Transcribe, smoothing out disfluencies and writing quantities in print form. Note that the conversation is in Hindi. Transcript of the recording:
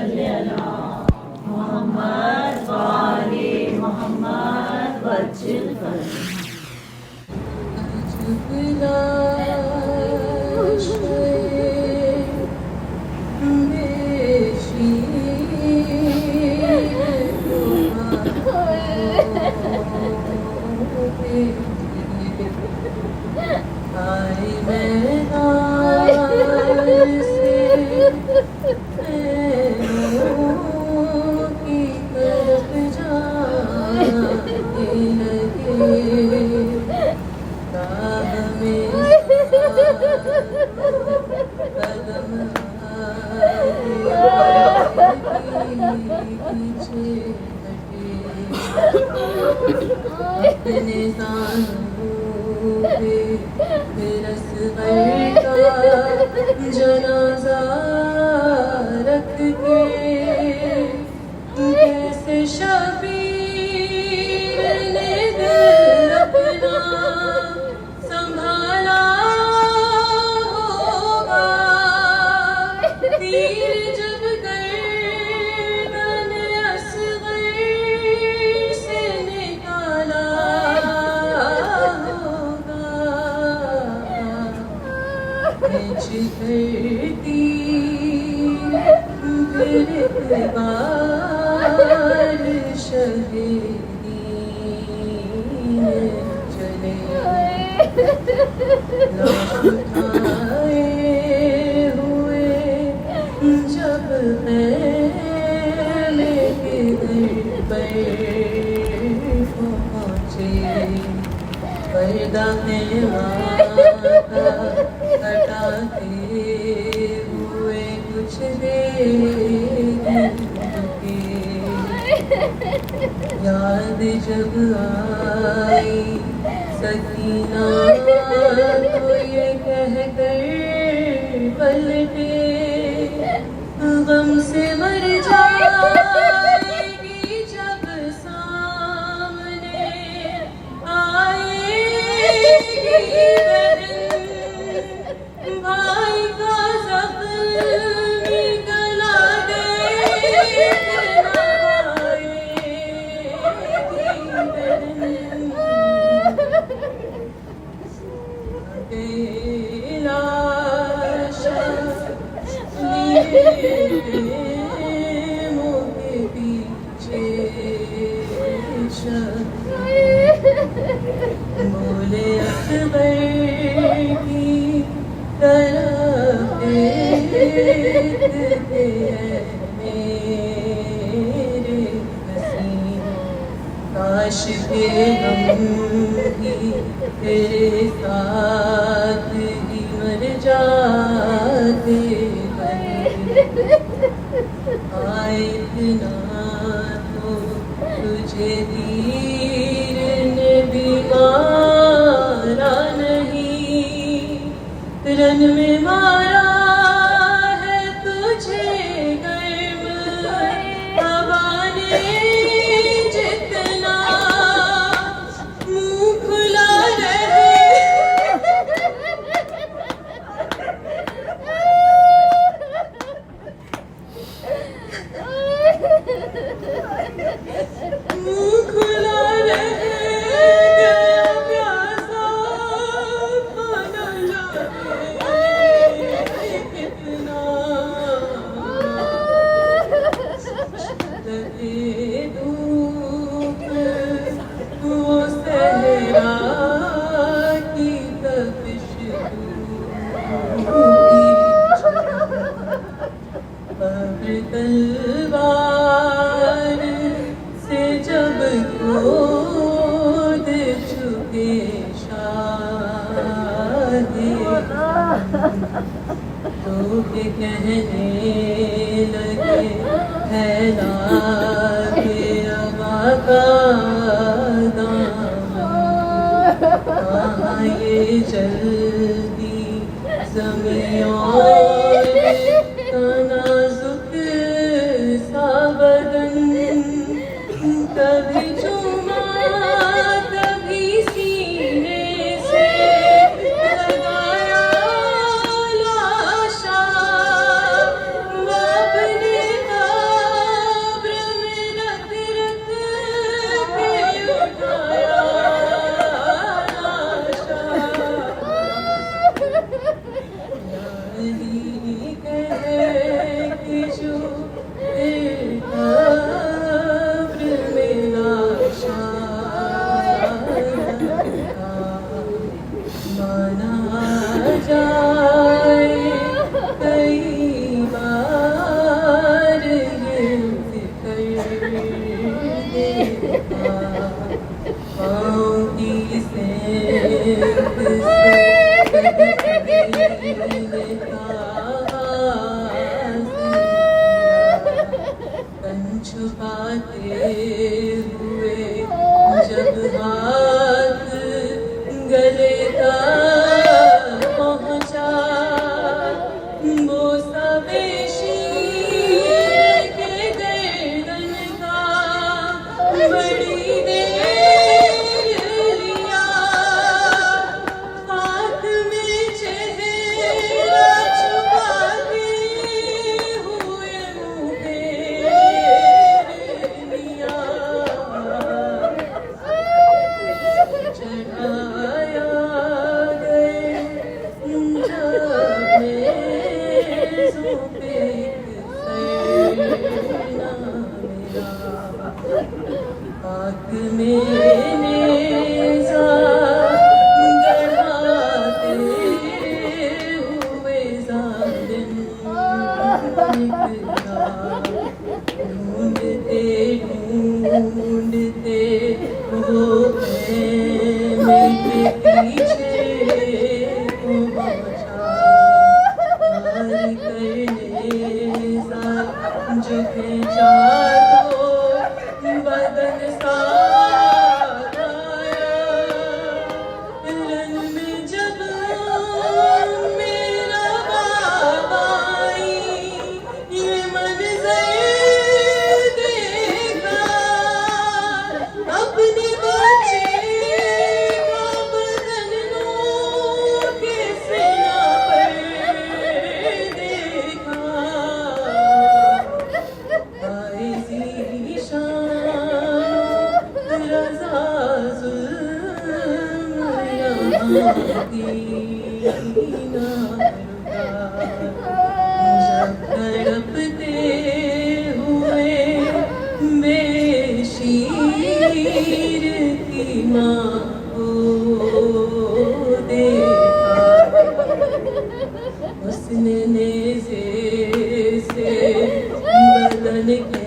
सल्ली अला मोहम्मद वाले मोहम्मद वज्जिल अपने दानों पे रस का जनाजा रख के कैसे शबीर ने दिल अपना संभाला होगा। तीर जब गर्दन असग़र से निकाला होगा। खींच करती फिर बार शहीदीन चले। लाश उठाए हुए जब खैमे के घर पर पहुँचे, पर्दा खैमा का हटाते हुए कुछ देर रुके। याद जब आई सकीना तो ये कहकर पलटे, गम से मर जाएगी जब सामने आएगी बहन। भाई का ज़ख्म गला देखना आएगी बहन। लाशा खेमों के पीछे बोले अकबर की तरफ देखते हैं मेरे हसीन। काश के हम भी तेरे साथ ही मर जाते। आए इतना तो तुझे तीर ने भी मारा नहीं, रन में मारा है तुझे गर्म हवा ने जितना। मुँह खुला रहे मुँह खुला रहेगा प्यासा खाना जाए कितना। लगे धूप वो सहरा की तपिश तलवार से जब खोद चुके शाहे, तो के कहने लगे है लागे अबा का दामन। कहाँ ये जल्दी ज़मीं का नाजुक सा बदन, कभी चूमा कभी सीने से लगाया लाशा। बाप ने कहा छुपाते हुए जब हाथ गले का पहुंचा, वो सवेशी के गर्दन का बड़ी देर लिया, हाथ में चेहरा छुपाते हुए मुँह फेर लिया, चढ़ाया गए जब मेज़ों पे सरना मेरा, आँख में नेज़ा गड़ाते हुए ज़ालिम निकला, ढूंढते ढूंढते वो मेरे पीछे पहुंचा, हार करने सा झुके चारों बदन सा आया, रन में जब मेरा बाबा आई, ये मंज़र देखा, अपने बच्चे का बदन नूर के सिया पर देखा, आए ज़ीशान रज़ा ज़ुल्म यहाँ दीना रुका, जब तड़पते हुए बेशीर की माँ को देखा, उसने नेज़े से बदन के